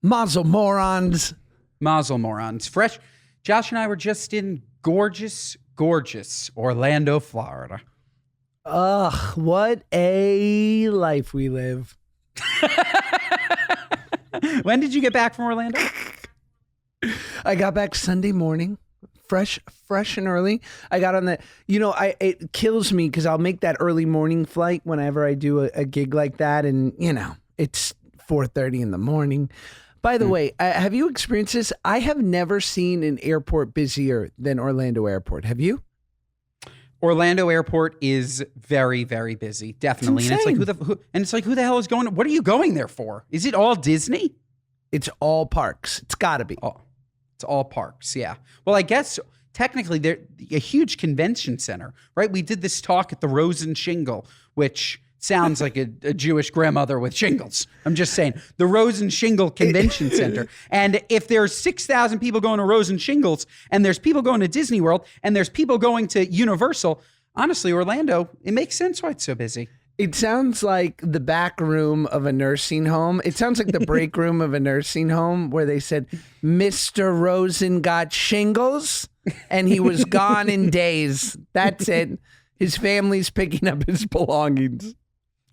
Mazel morons. Mazel morons. Fresh. Josh and I were just in gorgeous Orlando, Florida. Ugh, what a life we live. When did you get back from Orlando? I got back Sunday morning, fresh and early. I got on the, it kills me because I'll make that early morning flight whenever I do a gig like that. And, it's 4:30 in the morning. By the way, have you experienced this? I have never seen an airport busier than Orlando Airport. Have you? Orlando Airport is very, very busy, definitely. And it's like who the hell is going? What are you going there for? Is it all Disney? It's all parks. It's got to be. Oh, it's all parks. Yeah. Well, I guess technically they're a huge convention center, right? We did this talk at the Rose and Shingle, which sounds like a Jewish grandmother with shingles. I'm just saying, the Rose and Shingle Convention Center. And if there's 6,000 people going to Rose and Shingles, and there's people going to Disney World, and there's people going to Universal, honestly, Orlando, it makes sense why it's so busy. It sounds like the back room of a nursing home. It sounds like the break room of a nursing home where they said, Mr. Rosen got shingles, and he was gone in days. That's it. His family's picking up his belongings.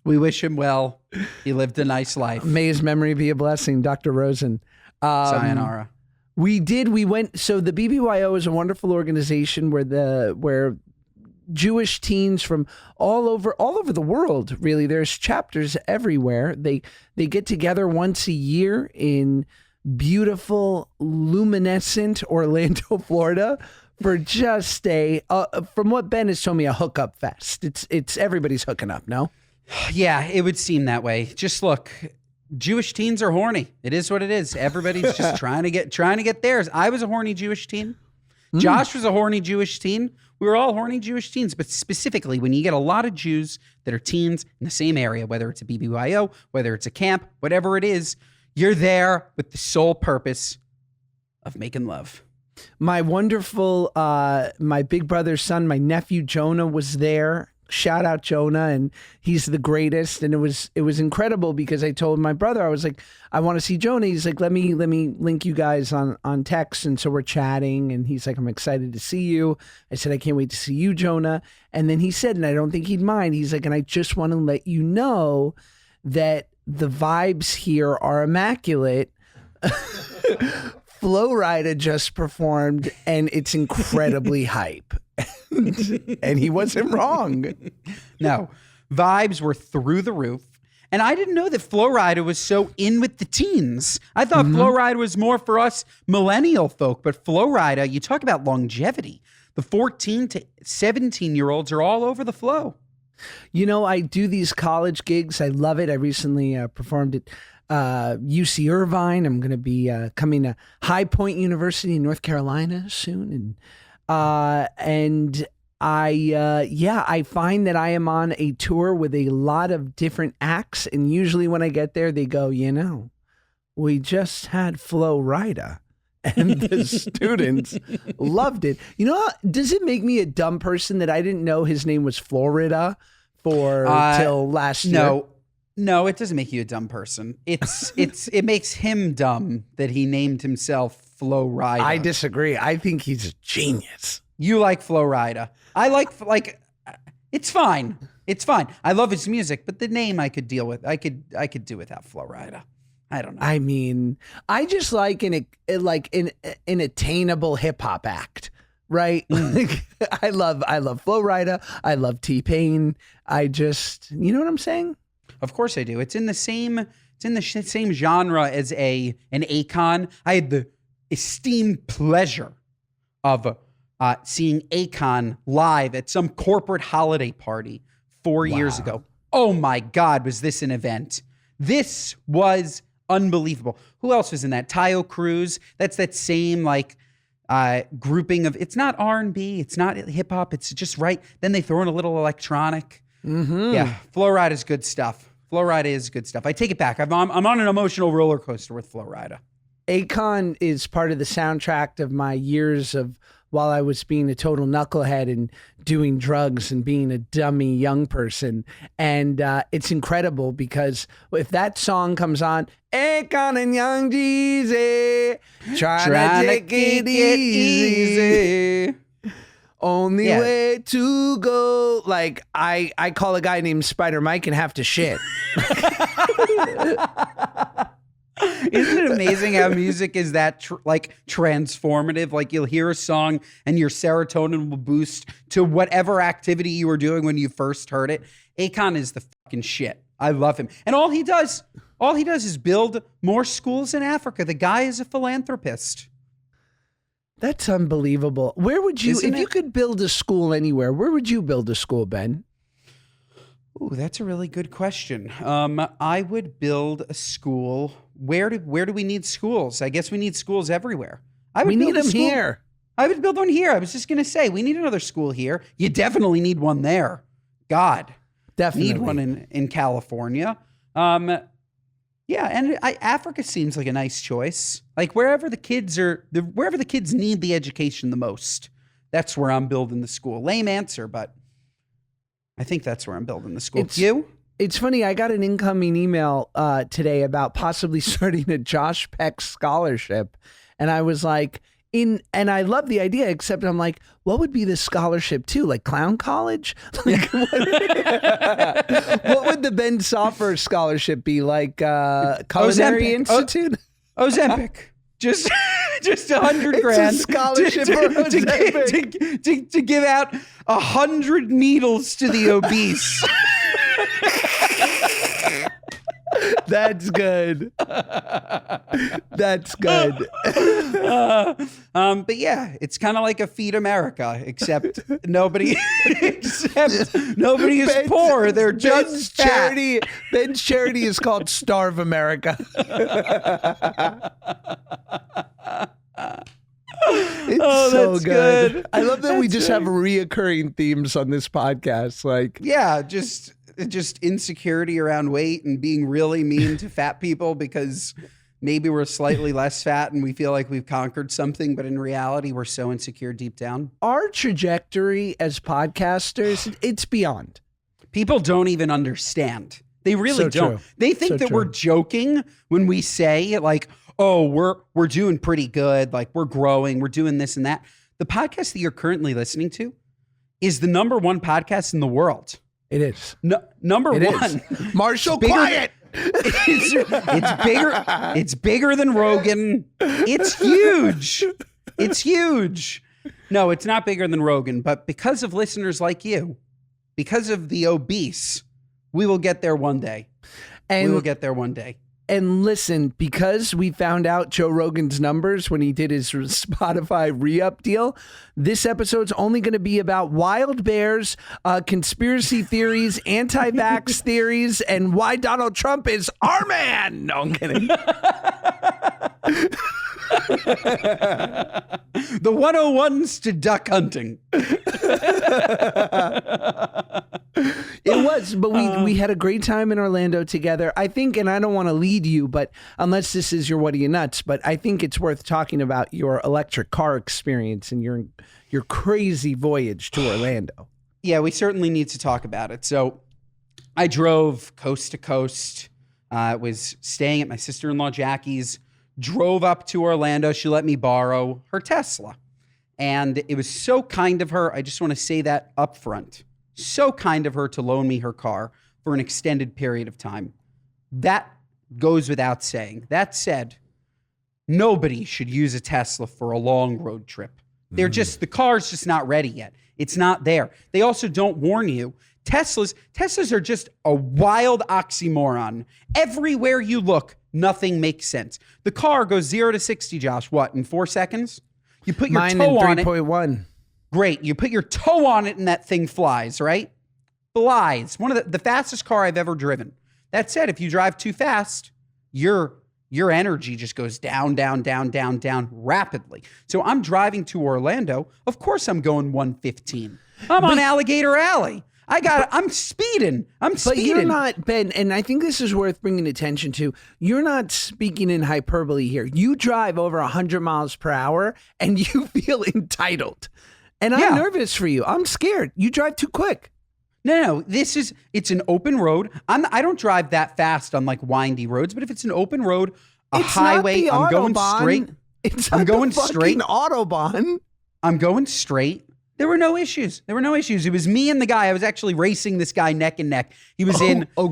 We wish him well. He lived a nice life. May his memory be a blessing, Dr. Rosen. Sayonara. We went, so the BBYO is a wonderful organization where Jewish teens from all over the world, really, there's chapters everywhere. They get together once a year in beautiful, luminescent Orlando, Florida, for just from what Ben has told me, a hookup fest. It's everybody's hooking up, no? Yeah, it would seem that way. Just look, Jewish teens are horny. It is what it is. Everybody's just trying to get theirs. I was a horny Jewish teen. Josh was a horny Jewish teen. We were all horny Jewish teens. But specifically, when you get a lot of Jews that are teens in the same area, whether it's a BBYO, whether it's a camp, whatever it is, you're there with the sole purpose of making love. My wonderful, my big brother's son, my nephew Jonah was there. Shout out Jonah, and he's the greatest. And it was incredible because I told my brother, I was like, I want to see Jonah. He's like, let me link you guys on text. And so we're chatting, and he's like, I'm excited to see you. I said, I can't wait to see you, Jonah. And then he said, and I don't think he'd mind. He's like, and I just want to let you know that the vibes here are immaculate. Flo Rida just performed, and it's incredibly hype. And he wasn't wrong. No, vibes were through the roof. And I didn't know that Flo Rida was so in with the teens. I thought Flo Rida was more for us millennial folk. But Flo Rida, you talk about longevity. The 14 to 17-year-olds are all over the flow. I do these college gigs. I love it. I recently performed at UC Irvine. I'm going to be coming to High Point University in North Carolina soon. And I find that I am on a tour with a lot of different acts. And usually when I get there, they go, we just had Flo Rida. And the students loved it. Does it make me a dumb person that I didn't know his name was Florida till last year? No, it doesn't make you a dumb person. It makes him dumb that he named himself Flo Rida. I disagree. I think he's a genius. You like Flo Rida. I like it's fine. It's fine. I love his music, but the name I could deal with. I could do without Flo Rida. I don't know. I mean, I just like an attainable hip hop act, right? I love Flo Rida. I love T-Pain. I just, you know what I'm saying? Of course I do. It's in the same genre as an Akon. I had the esteemed pleasure of seeing Akon live at some corporate holiday party 4 years ago. Oh my God, was this an event? This was unbelievable. Who else was in that? Tayo Cruz. That's that same grouping of, it's not R&B, it's not hip hop, it's just right. Then they throw in a little electronic. Mm-hmm. Yeah, Flo Rida is good stuff. Flo Rida is good stuff. I take it back. I'm on an emotional roller coaster with Flo Rida. Akon is part of the soundtrack of my years of while I was being a total knucklehead and doing drugs and being a dummy young person. And it's incredible because if that song comes on, Akon and Young Jeezy, trying to take it easy. Only way to go. Like, I call a guy named Spider Mike and have to shit. Isn't it amazing how music is that transformative? Like, you'll hear a song and your serotonin will boost to whatever activity you were doing when you first heard it. Akon is the fucking shit. I love him. And all he does is build more schools in Africa. The guy is a philanthropist. That's unbelievable. Where would you, if you could build a school anywhere, where would you build a school, Ben? Ooh, that's a really good question. I would build a school. Where do we need schools? I guess we need schools everywhere. We need them here. I would build one here. I was just going to say, we need another school here. You definitely need one there. God. Definitely. Need one in California. Yeah, and Africa seems like a nice choice. Like, wherever the kids need the education the most, that's where I'm building the school. Lame answer, but I think that's where I'm building the school. It's funny. I got an incoming email today about possibly starting a Josh Peck scholarship. And I was like, and I love the idea, except I'm like, what would be the scholarship to? Like clown college? Like, what would the Ben Soffer scholarship be? Like Culinary Institute? Ozempic. Just $100,000 scholarship for Ozempic. to give out 100 needles to the obese. That's good. That's good. But yeah, it's kind of like a Feed America, except nobody is poor. They're just fat. Ben's charity is called Starve America. It's so good. I love that we just have reoccurring themes on this podcast. Like, yeah, just insecurity around weight and being really mean to fat people because maybe we're slightly less fat and we feel like we've conquered something, but in reality, we're so insecure deep down. Our trajectory as podcasters, it's beyond. People don't even understand. They really don't. True. They think that we're joking when we say like, oh, we're doing pretty good. Like, we're growing. We're doing this and that. The podcast that you're currently listening to is the #1 podcast in the world. It is. Number it one. Is. Marshall, quiet. It's bigger. It's bigger than Rogan. It's huge. It's huge. No, it's not bigger than Rogan, but because of listeners like you, because of the obese, we will get there one day. We will get there one day. And listen, because we found out Joe Rogan's numbers when he did his Spotify re-up deal, this episode's only going to be about wild bears, conspiracy theories, anti-vax theories, and why Donald Trump is our man. No, I'm kidding. The 101s to duck hunting. It was, but we had a great time in Orlando together. I think, and I don't want to lead you, but unless this is your What Are You Nuts, but I think it's worth talking about your electric car experience and your crazy voyage to Orlando. Yeah, we certainly need to talk about it. So I drove coast to coast. Was staying at my sister-in-law Jackie's, drove up to Orlando. She let me borrow her Tesla. And it was so kind of her. I just want to say that up front. So kind of her to loan me her car for an extended period of time. That goes without saying. That said, nobody should use a Tesla for a long road trip. The car's just not ready yet. It's not there. They also don't warn you. Teslas are just a wild oxymoron. Everywhere you look, nothing makes sense. The car goes 0 to 60, Josh, what, in 4 seconds? You put your toe on it. Mine in 3.1. Great. You put your toe on it and that thing flies, right? Flies. One of the fastest car I've ever driven. That said, if you drive too fast, your energy just goes down, down, down, down, down rapidly. So I'm driving to Orlando. Of course I'm going 115. I'm on Alligator Alley. I'm speeding. But you're not, Ben, and I think this is worth bringing attention to. You're not speaking in hyperbole here. You drive over 100 miles per hour and you feel entitled. And I'm nervous for you. I'm scared. You drive too quick. No, it's an open road. I don't drive that fast on like windy roads, but if it's an open road, highway, I'm going straight. I'm going straight. Autobahn. I'm going straight. There were no issues. It was me and the guy. I was actually racing this guy neck and neck. He was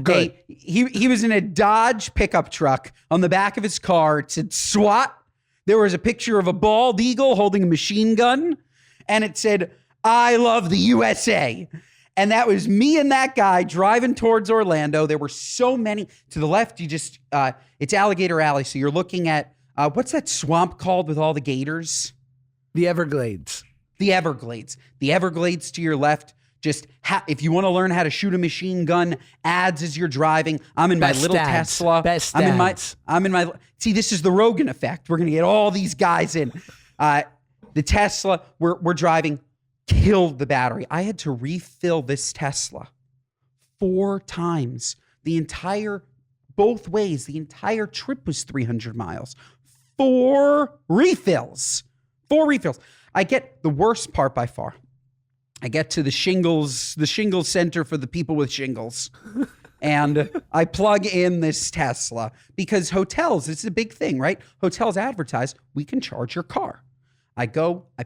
good. He was in a Dodge pickup truck. On the back of his car, it said SWAT. There was a picture of a bald eagle holding a machine gun, and it said, "I love the USA." And that was me and that guy driving towards Orlando. There were so many. To the left, it's Alligator Alley. So you're looking at, what's that swamp called with all the gators? The Everglades. The Everglades to your left. If you want to learn how to shoot a machine gun, ads as you're driving. I'm in my little Tesla. I'm in my. See, this is the Rogan effect. We're gonna get all these guys in. The Tesla. We're driving. Killed the battery. I had to refill this Tesla 4 times. Both ways. The entire trip was 300 miles. 4 refills. I get the worst part by far. I get to the shingles center for the people with shingles. And I plug in this Tesla because hotels, it's a big thing, right? Hotels advertise, we can charge your car. I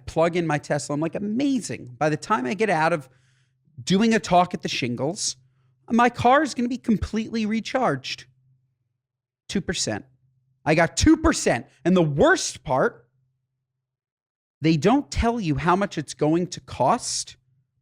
plug in my Tesla. I'm like, amazing. By the time I get out of doing a talk at the shingles, my car is going to be completely recharged. 2%. I got 2%. And the worst part, they don't tell you how much it's going to cost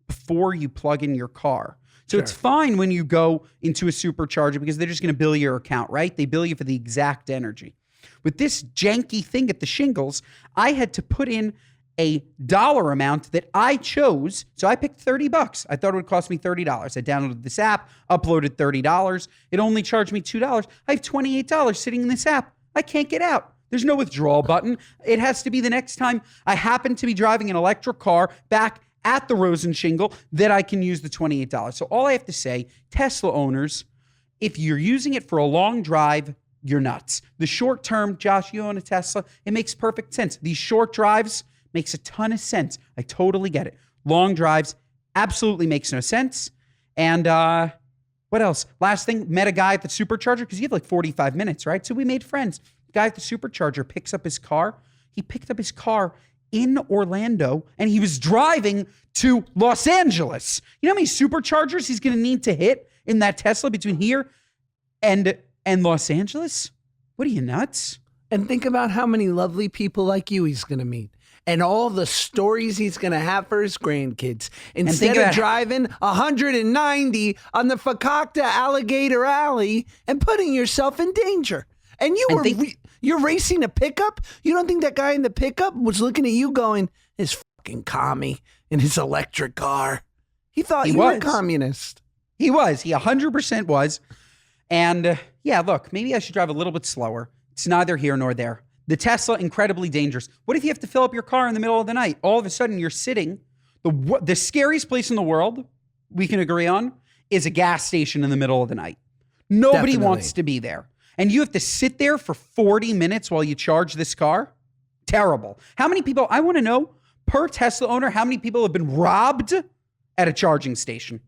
before you plug in your car. So It's fine when you go into a supercharger because they're just going to bill your account, right? They bill you for the exact energy. With this janky thing at the shingles, I had to put in a dollar amount that I chose. So I picked $30. I thought it would cost me $30. I downloaded this app, uploaded $30. It only charged me $2. I have $28 sitting in this app. I can't get out. There's no withdrawal button. It has to be the next time I happen to be driving an electric car back at the Rosen Shingle that I can use the $28. So all I have to say, Tesla owners, if you're using it for a long drive, you're nuts. The short term, Josh, you own a Tesla. It makes perfect sense. These short drives makes a ton of sense. I totally get it. Long drives absolutely makes no sense. And what else? Last thing, met a guy at the supercharger because you have like 45 minutes, right? So we made friends. The guy at the supercharger picks up his car. He picked up his car in Orlando and he was driving to Los Angeles. You know how many superchargers he's going to need to hit in that Tesla between here and Los Angeles? What are you, nuts? And think about how many lovely people like you he's going to meet and all the stories he's going to have for his grandkids. Instead of driving 190 on the Fakakta Alligator Alley and putting yourself in danger. And you're racing a pickup? You don't think that guy in the pickup was looking at you going, this fucking commie in his electric car? He thought you were a communist. He was. He 100% was. And yeah, look, maybe I should drive a little bit slower. It's neither here nor there. The Tesla, incredibly dangerous. What if you have to fill up your car in the middle of the night? All of a sudden you're sitting, the scariest place in the world, we can agree on, is a gas station in the middle of the night. Nobody wants to be there. And you have to sit there for 40 minutes while you charge this car? Terrible. How many people, I want to know, per Tesla owner, how many people have been robbed at a charging station?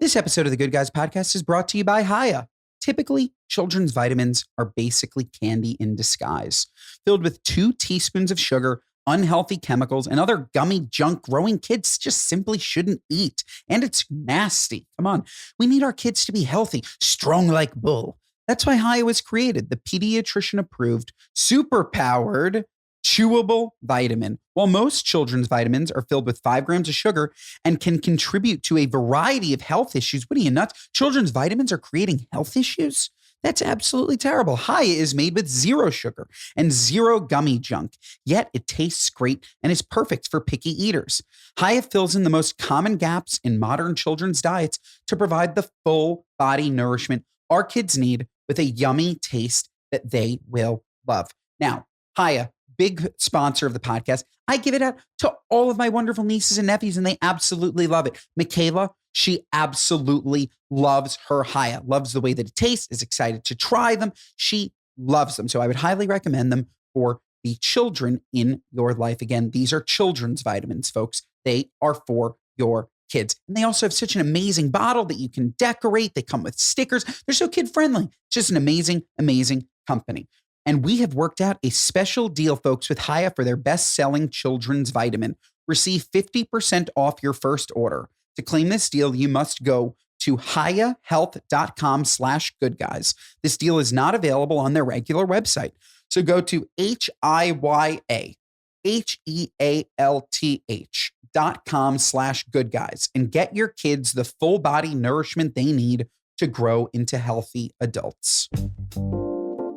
This episode of the Good Guys Podcast is brought to you by Hiya. Typically, children's vitamins are basically candy in disguise, filled with 2 teaspoons of sugar, unhealthy chemicals, and other gummy junk growing kids just simply shouldn't eat. And it's nasty. Come on. We need our kids to be healthy, strong like bull. That's why Hiya was created, the pediatrician-approved, super-powered, chewable vitamin. While most children's vitamins are filled with 5 grams of sugar and can contribute to a variety of health issues, what are you, nuts? Children's vitamins are creating health issues? That's absolutely terrible. Hiya is made with 0 sugar and 0 gummy junk, yet it tastes great and is perfect for picky eaters. Hiya fills in the most common gaps in modern children's diets to provide the full body nourishment our kids need with a yummy taste that they will love. Now, Hiya big sponsor of the podcast. I give it out to all of my wonderful nieces and nephews, and they absolutely love it. Michaela, she absolutely loves her Haya, loves the way that it tastes, is excited to try them. She loves them. So I would highly recommend them for the children in your life. Again, these are children's vitamins, folks. They are for your kids. And they also have such an amazing bottle that you can decorate. They come with stickers. They're so kid friendly. Just an amazing, amazing company. And we have worked out a special deal, folks, with Haya for their best-selling children's vitamin. Receive 50% off your first order. To claim this deal, you must go to hiyahealth.com/goodguys. This deal is not available on their regular website. So go to hiyahealth.com/goodguys and get your kids the full body nourishment they need to grow into healthy adults.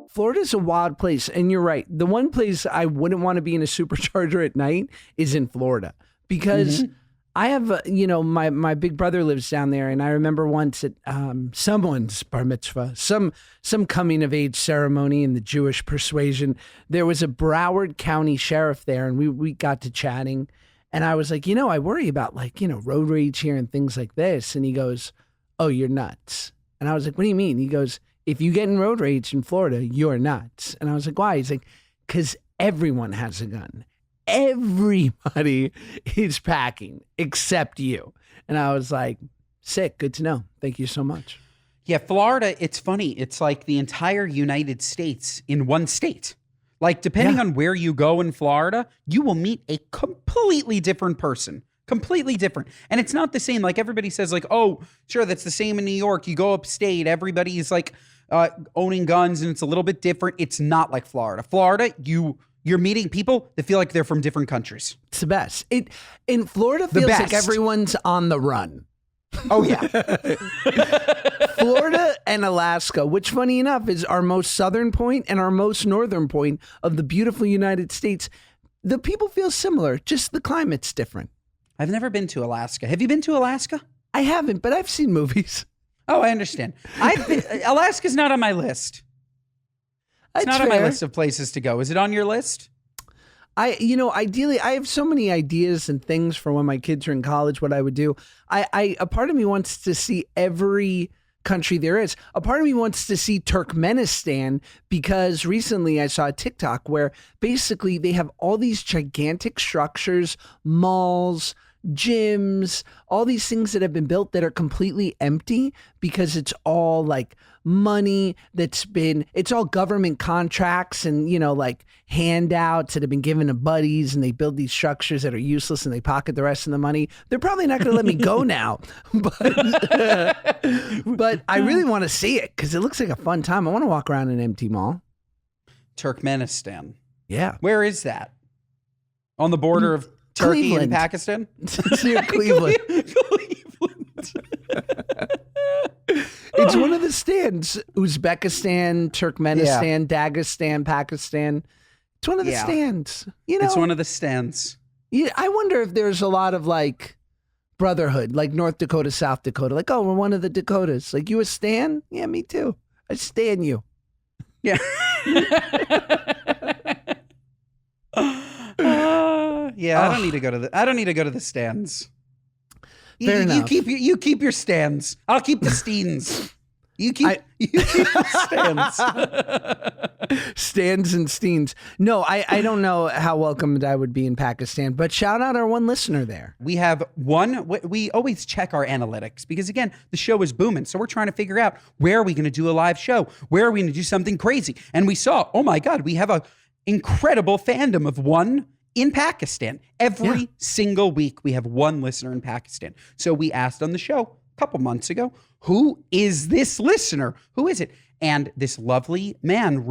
Florida's a wild place, and you're right. The one place I wouldn't want to be in a supercharger at night is in Florida because I have, my big brother lives down there, and I remember once at someone's bar mitzvah, some coming of age ceremony in the Jewish persuasion, there was a Broward County sheriff there, and we got to chatting, and I was like, I worry about road rage here and things like this, and he goes, "Oh, you're nuts," and I was like, "What do you mean?" He goes, "If you get in road rage in Florida, you're nuts," and I was like, "Why?" He's like, "Because everyone has a gun." Everybody is packing except you. And I was like, sick. Good to know. Thank you so much. Yeah, Florida, it's funny. It's like the entire United States in one state. Like, depending on where you go in Florida, you will meet a completely different person. Completely different. And it's not the same. Like, everybody says, like, oh, sure, that's the same in New York. You go upstate, everybody's like owning guns, and it's a little bit different. It's not like Florida. Florida, you're meeting people that feel like they're from different countries. It's the best. In Florida feels like everyone's on the run. Oh, yeah. Florida and Alaska, which funny enough is our most southern point and our most northern point of the beautiful United States. The people feel similar, just the climate's different. I've never been to Alaska. Have you been to Alaska? I haven't, but I've seen movies. Oh, I understand. Alaska's not on my list. It's not on my list of places to go. Is it on your list? Ideally, I have so many ideas and things for when my kids are in college, what I would do. A part of me wants to see every country there is. A part of me wants to see Turkmenistan because recently I saw a TikTok where basically they have all these gigantic structures, malls, gyms, all these things that have been built that are completely empty because it's all like money it's all government contracts and, like handouts that have been given to buddies, and they build these structures that are useless and they pocket the rest of the money. They're probably not going to let me go now, but I really want to see it because it looks like a fun time. I want to walk around an empty mall. Turkmenistan. Yeah. Where is that? On the border of Turkey Cleveland. And Pakistan? It's near Cleveland. It's one of the stands. Uzbekistan, Turkmenistan, Dagestan, Pakistan. It's one of the stands. It's one of the stands. Yeah, I wonder if there's a lot of like brotherhood, like North Dakota, South Dakota. Like, oh, we're one of the Dakotas. Like, you a stan? Yeah, me too. I stan you. Yeah. I don't need to go to the stands. You keep your stands. I'll keep the steens. You keep the stands. Stands and steens. No, I don't know how welcomed I would be in Pakistan, but shout out our one listener there. We have we always check our analytics because, again, the show is booming. So we're trying to figure out, where are we going to do a live show? Where are we going to do something crazy? And we saw, oh my God, we have a incredible fandom of one in Pakistan. Every single week we have one listener in Pakistan. So we asked on the show a couple months ago, who is this listener? Who is it? And this lovely man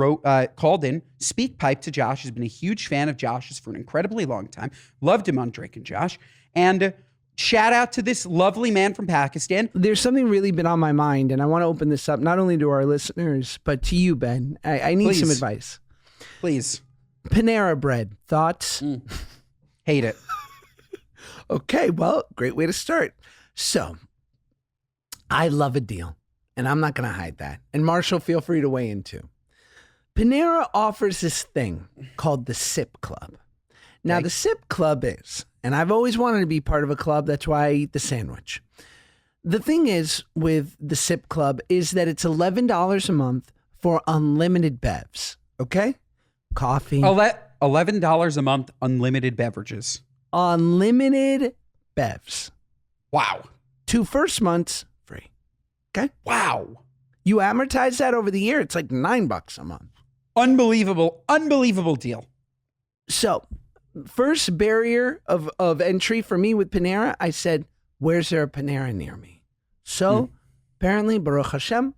called in, Speak Pipe to Josh, has been a huge fan of Josh's for an incredibly long time. Loved him on Drake and Josh. And shout out to this lovely man from Pakistan. There's something really been on my mind, and I want to open this up not only to our listeners, but to you, Ben. I need some advice. Please. Panera bread. Thoughts? Hate it. Okay, well, great way to start. So, I love a deal, and I'm not going to hide that. And Marshall, feel free to weigh in too. Panera offers this thing called the Sip Club. Now, the Sip Club is, and I've always wanted to be part of a club. That's why I eat the sandwich. The thing is with the Sip Club is that it's $11 a month for unlimited bevs. Okay? Coffee. $11 a month, unlimited beverages. Unlimited bevs. Wow. 2 first months free. Okay? Wow. You amortize that over the year, it's like $9 a month. Unbelievable deal. So, first barrier of entry for me with Panera, I said, where's there a Panera near me? So, apparently, Baruch Hashem,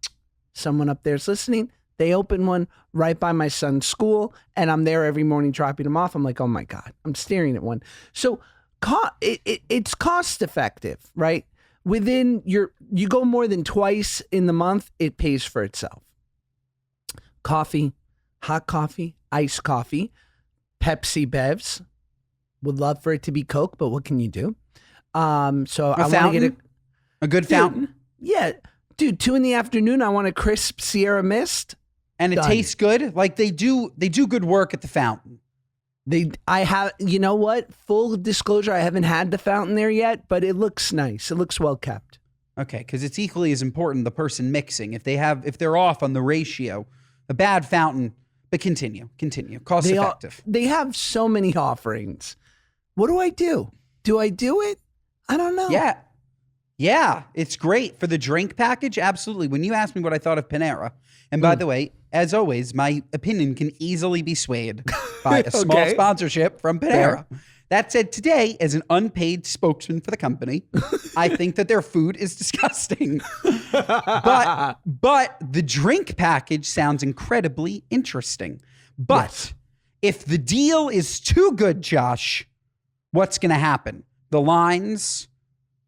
someone up there's listening. They open one right by my son's school, and I'm there every morning dropping him off. I'm like, oh my God, I'm staring at one. So, it's cost effective, right? You go more than twice in the month, it pays for itself. Coffee, hot coffee, iced coffee, Pepsi Bevs. Would love for it to be Coke, but what can you do? So I want to get a good fountain. Yeah, dude. 2 PM, I want a crisp Sierra Mist, and it tastes good. Like they do good work at the fountain. I have. You know what? Full disclosure, I haven't had the fountain there yet, but it looks nice. It looks well kept. Okay, because it's equally as important the person mixing. If they're off on the ratio, a bad fountain. But continue. Cost effective. They have so many offerings. What do I do? Do I do it? I don't know. Yeah, it's great for the drink package. Absolutely. When you asked me what I thought of Panera, and by the way, as always, my opinion can easily be swayed by a small sponsorship from Panera. Fair. That said, today, as an unpaid spokesman for the company, I think that their food is disgusting. But the drink package sounds incredibly interesting. But if the deal is too good, Josh, what's going to happen? The lines,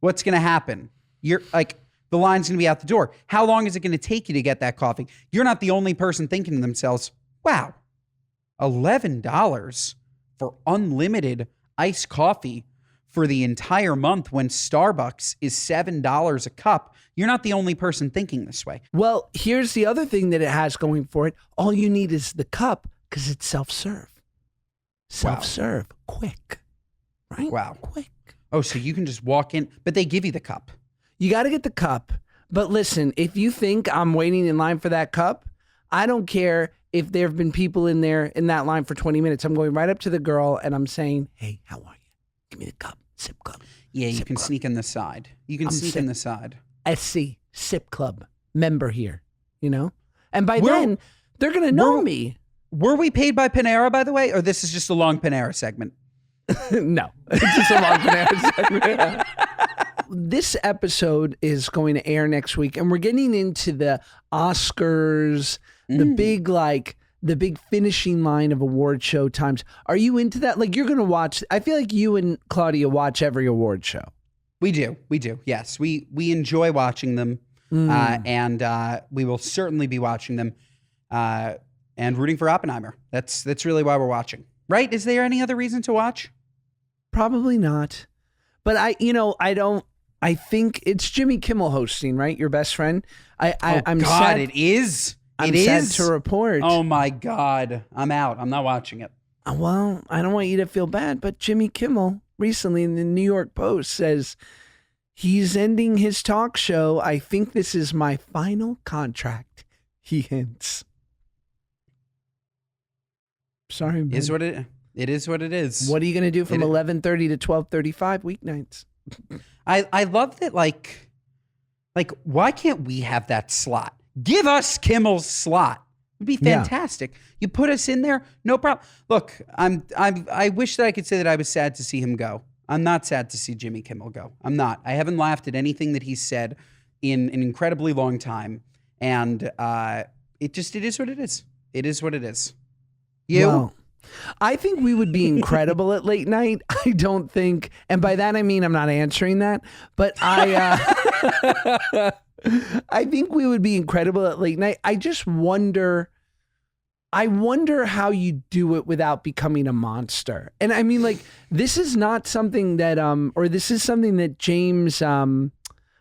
what's going to happen? You're like, the line's going to be out the door. How long is it going to take you to get that coffee? You're not the only person thinking to themselves, wow, $11 for unlimited iced coffee for the entire month when Starbucks is $7 a cup. You're not the only person thinking this way. Well, here's the other thing that it has going for it. All you need is the cup because it's self-serve. Self-serve. Wow. Quick. Right? Wow. Quick. Oh, so you can just walk in, but they give you the cup. You got to get the cup. But listen, if you think I'm waiting in line for that cup, I don't care if there have been people in there in that line for 20 minutes. I'm going right up to the girl and I'm saying, hey, how are you? Give me the cup. Sip Club. Yeah, you Sip can Club. sneak in the side. You can sneak in the side. SC, Sip Club, member here, you know? And by then, they're going to know me. Were we paid by Panera, by the way? Or this is just a long Panera segment? No, it's just a long Panera segment. This episode is going to air next week, and we're getting into the Oscars, the big finishing line of award show times. Are you into that? Like, you're going to watch, I feel like you and Claudia watch every award show. We do. Yes, we enjoy watching them, and we will certainly be watching them and rooting for Oppenheimer. That's really why we're watching. Right? Is there any other reason to watch? Probably not. But I think it's Jimmy Kimmel hosting, right? Your best friend. I'm sad. It is. I'm sad to report. Oh my God. I'm out. I'm not watching it. Well, I don't want you to feel bad, but Jimmy Kimmel recently in the New York Post says he's ending his talk show. I think this is my final contract, he hints. Sorry, man. It is what it is. What are you going to do from 11:30 to 12:35 weeknights? I love that, like, why can't we have that slot? Give us Kimmel's slot. It'd be fantastic. Yeah. You put us in there, no problem. Look, I wish that I could say that I was sad to see him go. I'm not sad to see Jimmy Kimmel go. I'm not. I haven't laughed at anything that he's said in an incredibly long time. And it is what it is. It is what it is. You? Well, I think we would be incredible at late night. I don't think, and by that I mean I'm not answering that, but I think we would be incredible at late night. I just wonder how you do it without becoming a monster. And I mean, like, this is not something that or this is something that James I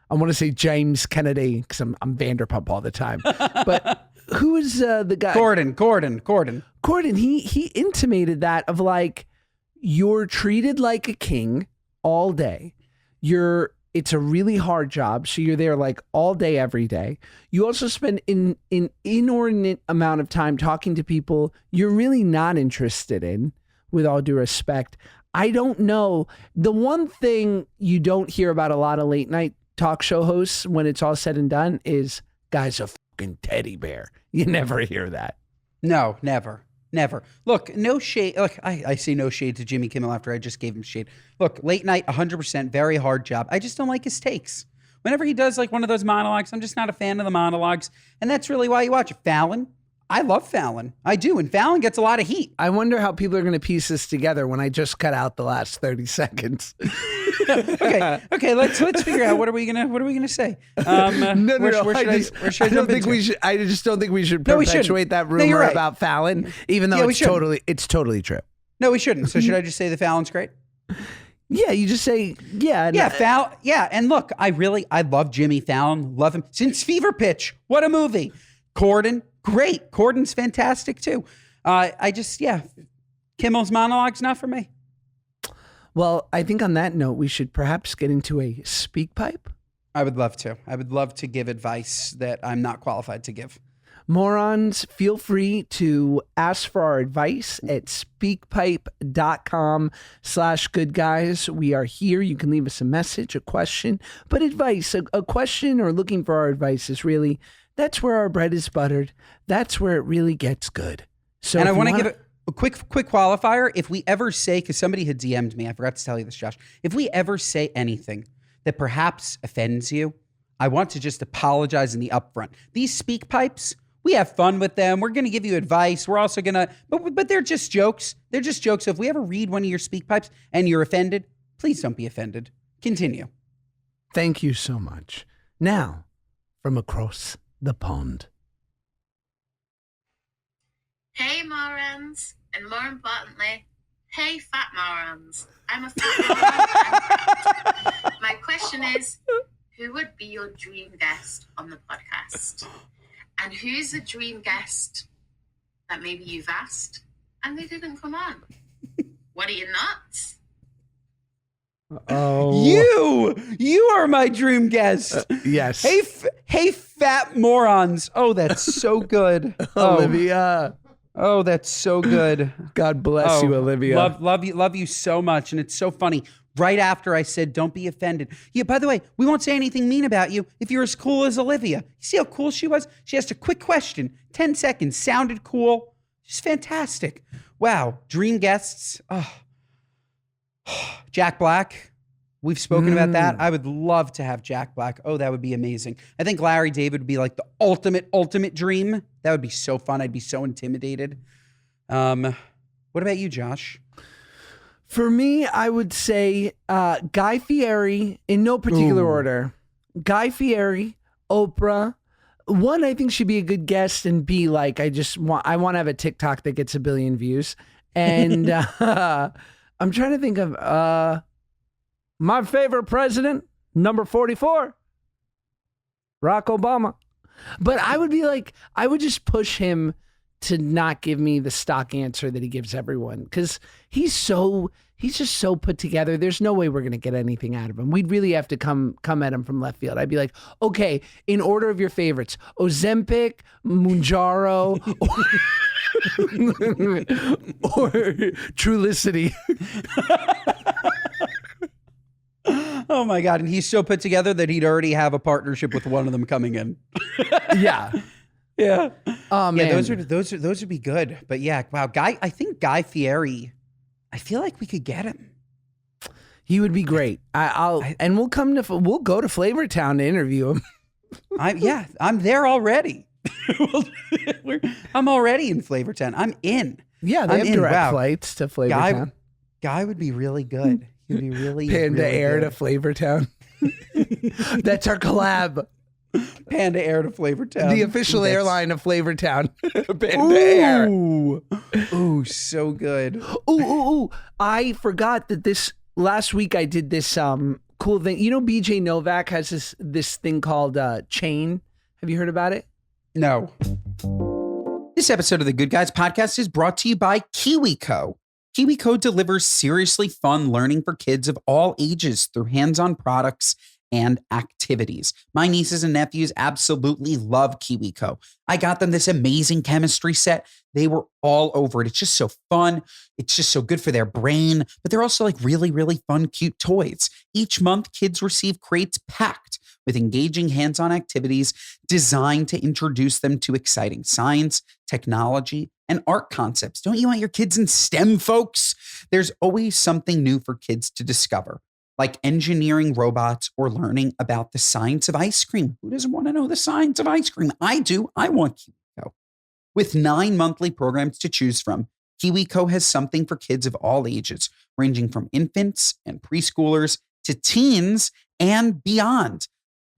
want to say James Kennedy because I'm Vanderpump all the time, but who is the guy? Gordon. Gordon, he intimated that of like, you're treated like a king all day. It's a really hard job, so you're there like all day, every day. You also spend an inordinate amount of time talking to people you're really not interested in, with all due respect. I don't know. The one thing you don't hear about a lot of late night talk show hosts when it's all said and done is, guy's a fucking teddy bear. You never hear that. No, never. Look, no shade. Look, I see no shade to Jimmy Kimmel after I just gave him shade. Look, late night, 100%, very hard job. I just don't like his takes. Whenever he does like one of those monologues, I'm just not a fan of the monologues. And that's really why you watch it. Fallon, I love Fallon. I do. And Fallon gets a lot of heat. I wonder how people are going to piece this together when I just cut out the last 30 seconds. Okay. Let's figure out what are we gonna say. I don't think we should. I just don't think we should perpetuate that rumor about Fallon, even though it's totally true. No, we shouldn't. So should I just say that Fallon's great? Yeah, you just say Fallon. Yeah, and look, I love Jimmy Fallon. Love him since Fever Pitch. What a movie. Corden, great. Corden's fantastic too. Kimmel's monologue's not for me. Well, I think on that note, we should perhaps get into a speak pipe. I would love to. I would love to give advice that I'm not qualified to give. Morons, feel free to ask for our advice at speakpipe.com/good guys. We are here. You can leave us a message, a question, but advice, a question or looking for our advice is really, that's where our bread is buttered. That's where it really gets good. So, and I want to give it a quick qualifier. If we ever say, because somebody had DM'd me, I forgot to tell you this, Josh. If we ever say anything that perhaps offends you, I want to just apologize in the upfront. These speak pipes, we have fun with them. We're going to give you advice. We're also going to, but they're just jokes. They're just jokes. So if we ever read one of your speak pipes and you're offended, please don't be offended. Continue. Thank you so much. Now, from across the pond. Hey, morons. And more importantly, hey, fat morons. I'm a fat moron. My question is, who would be your dream guest on the podcast? And who's a dream guest that maybe you've asked and they didn't come on? What are you, nuts? Oh, you are my dream guest. Yes. Hey, fat morons. Oh, that's so good. Olivia. Oh, that's so good. God bless you, Olivia. Love you so much. And it's so funny. Right after I said, don't be offended. Yeah, by the way, we won't say anything mean about you if you're as cool as Olivia. You see how cool she was? She asked a quick question, 10 seconds, sounded cool. She's fantastic. Wow. Dream guests. Oh. Jack Black. We've spoken about that. I would love to have Jack Black. Oh, that would be amazing. I think Larry David would be like the ultimate dream. That would be so fun. I'd be so intimidated. What about you, Josh? For me, I would say Guy Fieri, in no particular order. Guy Fieri, Oprah. One, I think she'd be a good guest, and B, like I want to have a TikTok that gets 1 billion views. And I'm trying to think of my favorite president, number 44, Barack Obama. But I would be like, I would just push him to not give me the stock answer that he gives everyone, because he's just so put together. There's no way we're going to get anything out of him. We'd really have to come at him from left field. I'd be like, okay, in order of your favorites, Ozempic, Mounjaro, or Trulicity. Oh my God. And he's so put together that he'd already have a partnership with one of them coming in. Yeah. Yeah. Oh man. Yeah, those would be good. But yeah, wow. I think Guy Fieri, I feel like we could get him. He would be great. We'll go to Flavortown to interview him. I'm there already. I'm already in Flavortown. I'm in. Yeah, they have direct flights to Flavortown. Guy would be really good. He'd be really Panda really Air good. to Flavortown. That's our collab. Panda Air to Flavortown. The official airline of Flavortown. Panda Air. Ooh, so good. Ooh. I forgot that last week I did this cool thing. You know, BJ Novak has this thing called Chain. Have you heard about it? No. This episode of the Good Guys podcast is brought to you by KiwiCo. KiwiCo delivers seriously fun learning for kids of all ages through hands-on products and activities. My nieces and nephews absolutely love KiwiCo. I got them this amazing chemistry set. They were all over it. It's just so fun. It's just so good for their brain, but they're also like really, really fun, cute toys. Each month, kids receive crates packed with engaging hands-on activities designed to introduce them to exciting science, technology, and art concepts. Don't you want your kids in STEM, folks? There's always something new for kids to discover, like engineering robots or learning about the science of ice cream. Who doesn't want to know the science of ice cream? I do. I want KiwiCo. With 9 monthly programs to choose from, KiwiCo has something for kids of all ages, ranging from infants and preschoolers to teens and beyond.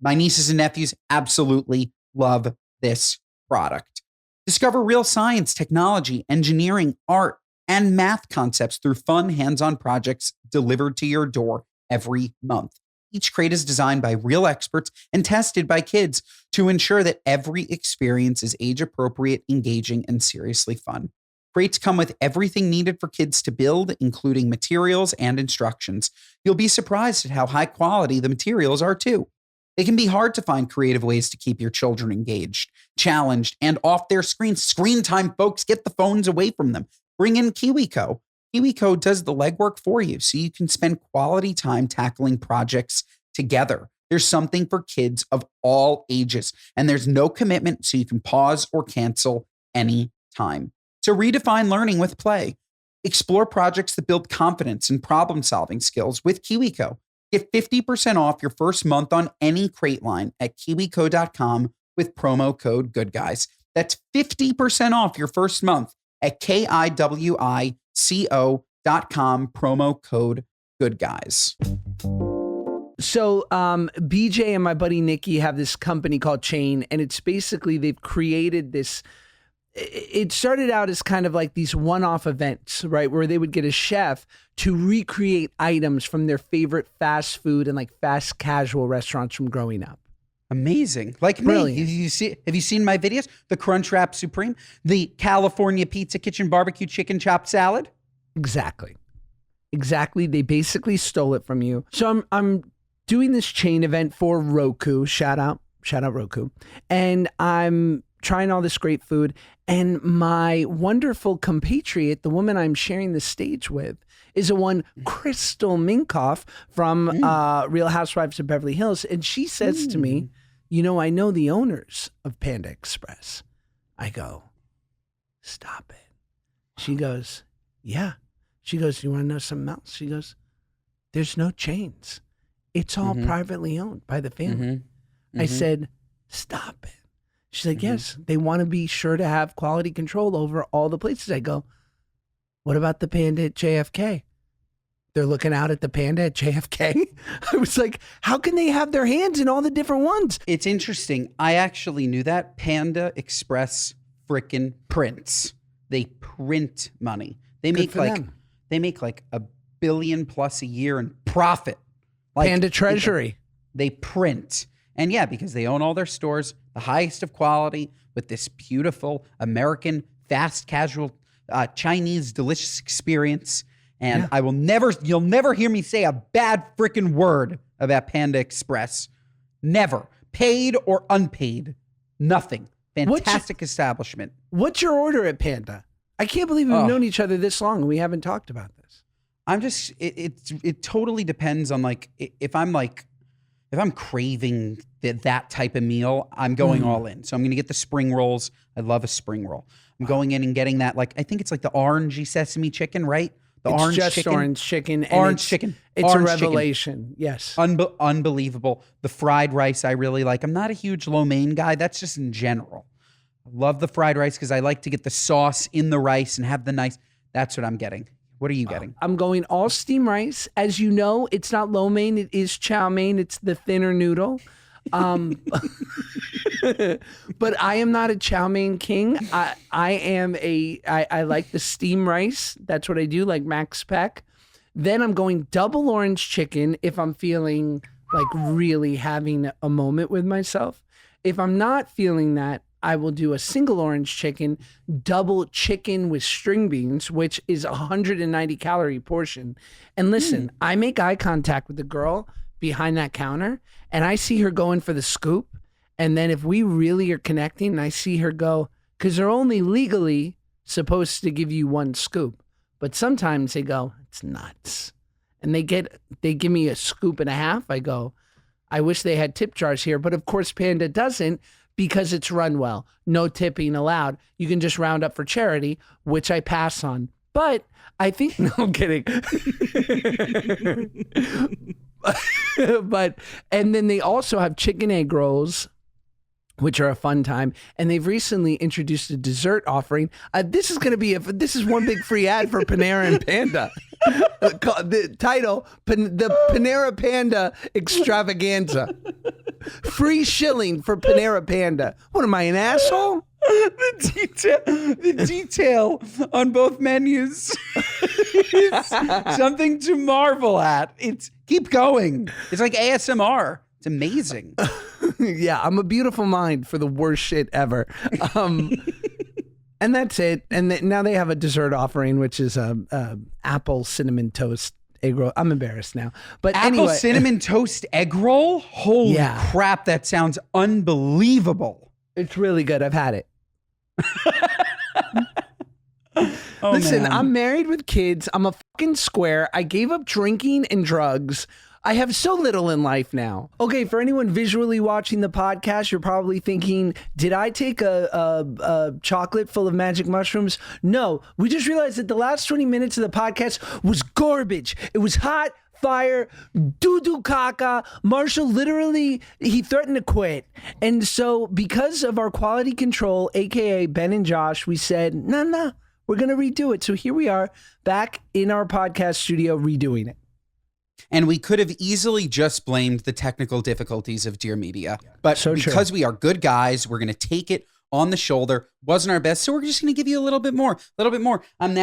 My nieces and nephews absolutely love this product. Discover real science, technology, engineering, art, and math concepts through fun hands-on projects delivered to your door every month. Each crate is designed by real experts and tested by kids to ensure that every experience is age-appropriate, engaging, and seriously fun. Crates come with everything needed for kids to build, including materials and instructions. You'll be surprised at how high quality the materials are, too. It can be hard to find creative ways to keep your children engaged, challenged, and off their screens. Screen time, folks. Get the phones away from them. Bring in KiwiCo. KiwiCo does the legwork for you so you can spend quality time tackling projects together. There's something for kids of all ages, and there's no commitment, so you can pause or cancel any time. So redefine learning with play. Explore projects that build confidence and problem-solving skills with KiwiCo. Get 50% off your first month on any crate line at KiwiCo.com with promo code GoodGuys. That's 50% off your first month at KiwiCo.com, promo code GoodGuys. So BJ and my buddy Nikki have this company called Chain, and it's basically they've created this. It started out as kind of like these one-off events, right, where they would get a chef to recreate items from their favorite fast food and like fast casual restaurants from growing up. Amazing. Like Brilliant. me. Have you seen my videos? The Crunchwrap Supreme, the California Pizza Kitchen Barbecue Chicken Chop Salad. Exactly. They basically stole it from you. So I'm doing this chain event for Roku. Shout out Roku. And I'm trying all this great food. And my wonderful compatriot, the woman I'm sharing the stage with, is a one Crystal Minkoff from Real Housewives of Beverly Hills. And she says to me, you know, I know the owners of Panda Express. I go, stop it. She goes, yeah. She goes, you want to know something else? She goes, there's no chains. It's all privately owned by the family. I said, stop it. She's like, yes, they want to be sure to have quality control over all the places. I go, what about the Panda at JFK? They're looking out at the Panda at JFK? I was like, how can they have their hands in all the different ones? It's interesting. I actually knew that. Panda Express frickin' prints. They print money. They make like $1 billion plus a year in profit. Like, Panda Treasury. They print. And yeah, because they own all their stores, the highest of quality, with this beautiful American, fast, casual, Chinese, delicious experience. And you'll never hear me say a bad freaking word about Panda Express. Never. Paid or unpaid. Nothing. Fantastic establishment. What's your order at Panda? I can't believe we've known each other this long and we haven't talked about this. It totally depends on if I'm craving that type of meal, I'm going all in. So I'm going to get the spring rolls. I love a spring roll. I'm going in and getting that, I think it's like the orangey sesame chicken, right? It's orange chicken. Orange chicken. It's a revelation. Yes. Unbelievable. The fried rice I really like. I'm not a huge lo mein guy. That's just in general. I love the fried rice because I like to get the sauce in the rice and have the nice. That's what I'm getting. What are you getting? I'm going all steam rice. As you know, it's not lo mein. It is chow mein. It's the thinner noodle. But I am not a chow mein king. I like the steam rice. That's what I do, like Max Peck. Then I'm going double orange chicken if I'm feeling like really having a moment with myself. If I'm not feeling that, I will do a single orange chicken, double chicken with string beans, which is a 190 calorie portion. And listen, I make eye contact with the girl behind that counter and I see her going for the scoop. And then if we really are connecting, I see her go, because they're only legally supposed to give you one scoop. But sometimes they go, it's nuts. And they give me a scoop and a half. I go, I wish they had tip jars here. But of course, Panda doesn't because it's run well. No tipping allowed. You can just round up for charity, which I pass on. But I think, no, I'm kidding. And then they also have chicken egg rolls, which are a fun time. And they've recently introduced a dessert offering. This is one big free ad for Panera and Panda. The title, the Panera Panda Extravaganza. Free shilling for Panera Panda. What am I, an asshole? The detail on both menus is something to marvel at. Keep going. It's like ASMR. It's amazing. Yeah, I'm a beautiful mind for the worst shit ever. And that's it. And now they have a dessert offering, which is apple cinnamon toast egg roll. I'm embarrassed now. But apple anyway. cinnamon toast egg roll? Holy crap, that sounds unbelievable. It's really good. I've had it. Listen, man. I'm married with kids. I'm a fucking square. I gave up drinking and drugs. I have so little in life now. Okay, for anyone visually watching the podcast, you're probably thinking, did I take a chocolate full of magic mushrooms? No, we just realized that the last 20 minutes of the podcast was garbage. It was hot, fire, doo-doo caca. Marshall literally, he threatened to quit. And so because of our quality control, AKA Ben and Josh, we said, nah, we're going to redo it. So here we are back in our podcast studio redoing it. And we could have easily just blamed the technical difficulties of Dear Media. But So true. because we are good guys, we're going to take it on the shoulder. Wasn't our best, so we're just going to give you a little bit more. I'm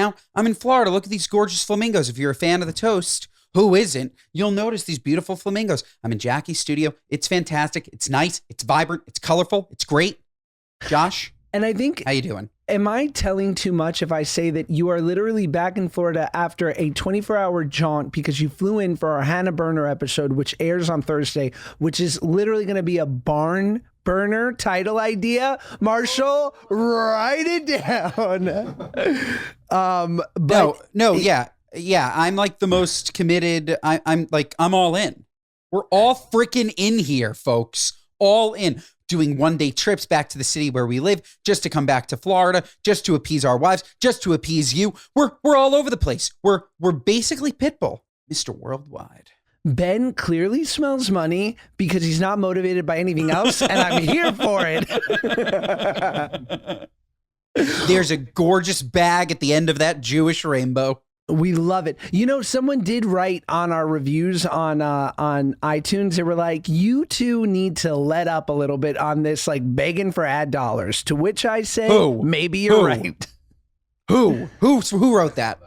in Florida. Look at these gorgeous flamingos. If you're a fan of the toast, who isn't? You'll notice these beautiful flamingos. I'm in Jackie's studio. It's fantastic. It's nice. It's vibrant. It's colorful. It's great. Josh, And I think, how you doing? am I telling too much if I say that you are literally back in Florida after a 24-hour jaunt because you flew in for our Hannah Burner episode, which airs on Thursday, which is literally going to be a barn burner title idea? Marshall, write it down. Yeah. I'm like the most committed. I'm all in. We're all freaking in here, folks. All in. Doing one-day trips back to the city where we live, just to come back to Florida, just to appease our wives, just to appease you. We're all over the place. We're basically Pitbull, Mr. Worldwide. Ben clearly smells money because he's not motivated by anything else, and I'm here for it. There's a gorgeous bag at the end of that Jewish rainbow. We love it. You know, someone did write on our reviews on iTunes. They were like, you two need to let up a little bit on this, like begging for ad dollars. To which I say, maybe you're right. Who wrote that?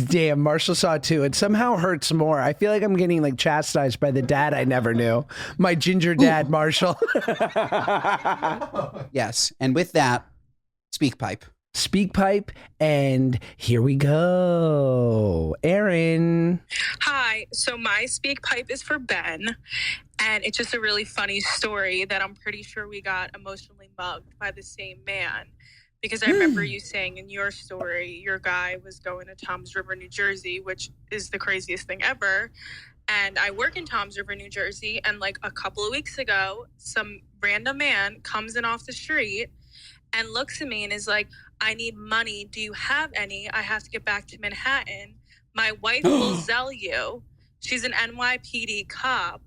Damn, Marshall saw it too. It somehow hurts more. I feel like I'm getting like chastised by the dad I never knew. My ginger dad, Marshall. Yes. And with that, speak pipe. Speak pipe, and here we go. Aaron. Hi. So my speak pipe is for Ben, and it's just a really funny story that I'm pretty sure we got emotionally mugged by the same man. Because I remember you saying in your story, your guy was going to Toms River, New Jersey, which is the craziest thing ever. And I work in Toms River, New Jersey, and like a couple of weeks ago, some random man comes in off the street and looks at me and is like, I need money. Do you have any? I have to get back to Manhattan. My wife will sell you. She's an NYPD cop.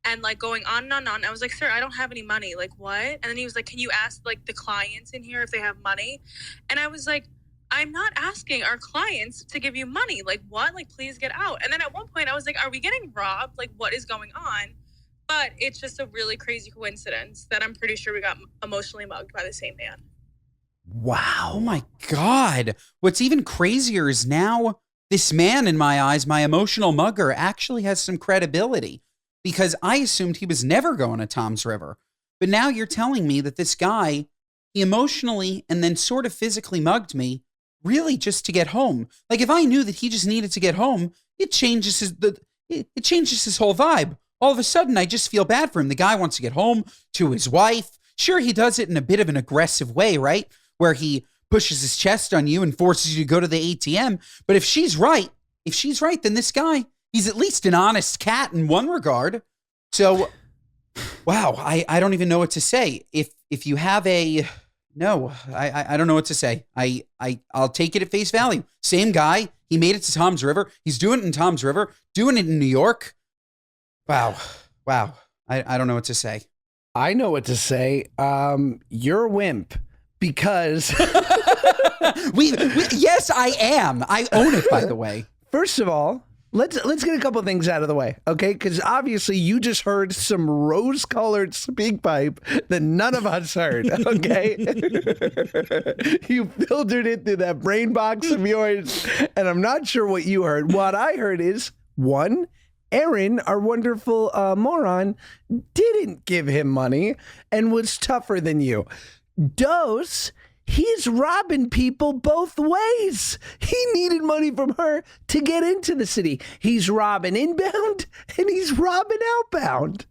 And like going on and on. I was like, sir, I don't have any money. Like, what? And then he was like, can you ask like the clients in here if they have money? And I was like, I'm not asking our clients to give you money. Like, what? Like, please get out. And then at one point I was like, are we getting robbed? Like, what is going on? But it's just a really crazy coincidence that I'm pretty sure we got emotionally mugged by the same man. Wow. Oh my God. What's even crazier is now this man, in my eyes, my emotional mugger, actually has some credibility because I assumed he was never going to Toms River. But now you're telling me that this guy, he emotionally and then sort of physically mugged me, really just to get home. Like, if I knew that he just needed to get home, it changes his whole vibe. All of a sudden, I just feel bad for him. The guy wants to get home to his wife. Sure, he does it in a bit of an aggressive way, right? Where he pushes his chest on you and forces you to go to the ATM. But if she's right, then this guy, he's at least an honest cat in one regard. So, wow, I don't even know what to say. If you have I don't know what to say. I'll take it at face value. Same guy. He made it to Tom's River. He's doing it in Tom's River, doing it in New York. Wow. I don't know what to say. I know what to say. You're a wimp because yes, I am. I own it, by the way. First of all, let's get a couple things out of the way, okay? Because obviously you just heard some rose-colored speak pipe that none of us heard, okay? You filtered it through that brain box of yours, and I'm not sure what you heard. What I heard is, one, Aaron, our wonderful moron, didn't give him money and was tougher than you. Dos, he's robbing people both ways. He needed money from her to get into the city. He's robbing inbound and he's robbing outbound.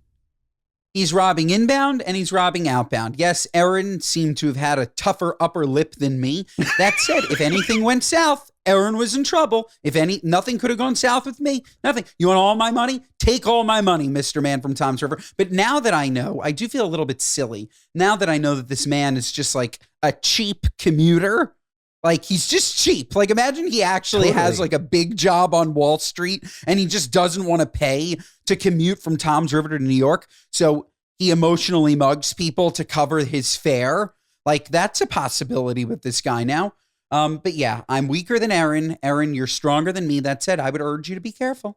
He's robbing inbound and he's robbing outbound. Yes, Aaron seemed to have had a tougher upper lip than me. That said, if anything went south, Aaron was in trouble. Nothing could have gone south with me. Nothing. You want all my money? Take all my money, Mr. Man from Tom's River. But now that I know, I do feel a little bit silly. Now that I know that this man is just like a cheap commuter. Like, he's just cheap. Like, imagine he actually has like a big job on Wall Street and he just doesn't want to pay to commute from Tom's River to New York. So he emotionally mugs people to cover his fare. Like, that's a possibility with this guy now. But yeah, I'm weaker than Aaron. Aaron, you're stronger than me. That said, I would urge you to be careful.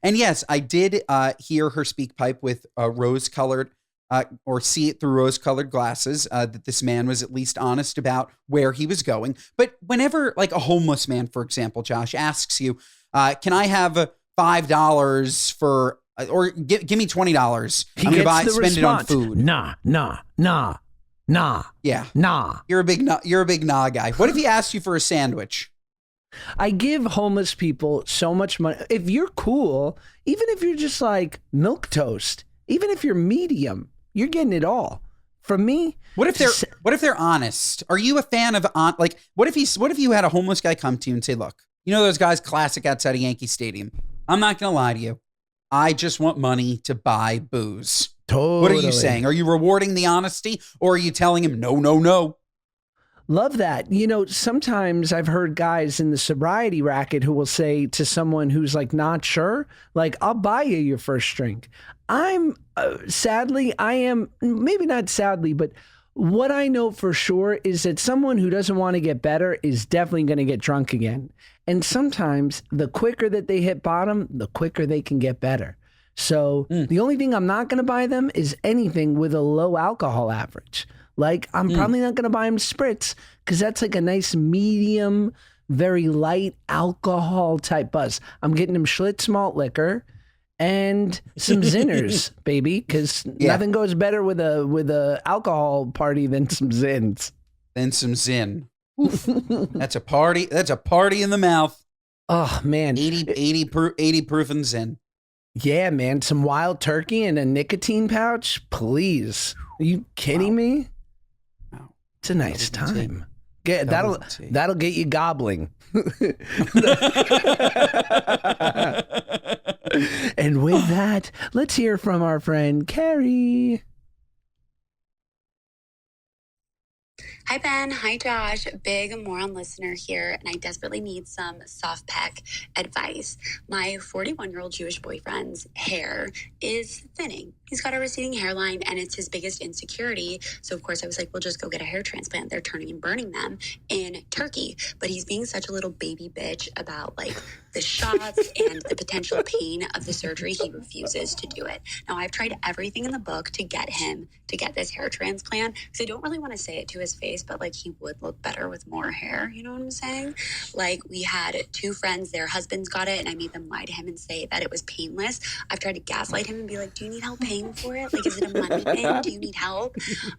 And yes, I did hear her speak pipe with rose-colored or see it through rose-colored glasses, that this man was at least honest about where he was going. But whenever, like, a homeless man, for example, Josh, asks you, can I have $5 for, or give me $20. I'm going to spend it on food. Nah. Yeah. Nah. You're a big nah guy. What if he asked you for a sandwich? I give homeless people so much money. If you're cool, even if you're just like milk toast, even if you're medium, you're getting it all. From me. What if they're honest? Are you a fan of what if you had a homeless guy come to you and say, look, you know those guys classic outside of Yankee Stadium? I'm not going to lie to you. I just want money to buy booze. Totally. What are you saying? Are you rewarding the honesty or are you telling him no? Love that. You know, sometimes I've heard guys in the sobriety racket who will say to someone who's like not sure, like, I'll buy you your first drink. I'm maybe not sadly, but what I know for sure is that someone who doesn't want to get better is definitely going to get drunk again. And sometimes the quicker that they hit bottom, the quicker they can get better. So the only thing I'm not going to buy them is anything with a low alcohol average. Like, I'm probably not going to buy them spritz because that's like a nice medium, very light alcohol type buzz. I'm getting them Schlitz malt liquor and some Zinners, baby, because nothing goes better with a alcohol party than some Zins. Then some Zin. That's a party. That's a party in the mouth. Oh man, 80 proof and Zin. Yeah, man, some wild turkey and a nicotine pouch, please. Are you kidding me? Wow. It's a nice time. That'll get you gobbling. And with that, let's hear from our friend Carrie. Hi, Ben. Hi, Josh. Big moron listener here, and I desperately need some soft Peck advice. My 41-year-old Jewish boyfriend's hair is thinning. He's got a receding hairline, and it's his biggest insecurity. So, of course, I was like, well, just go get a hair transplant. They're turning and burning them in Turkey. But he's being such a little baby bitch about, like, the shots and the potential pain of the surgery. He refuses to do it. Now, I've tried everything in the book to get him to get this hair transplant because I don't really want to say it to his face, but, like, he would look better with more hair. You know what I'm saying? Like, we had 2 friends, their husbands got it, and I made them lie to him and say that it was painless. I've tried to gaslight him and be like, do you need help paying paying for it? Like, is it a money thing? Do you need help?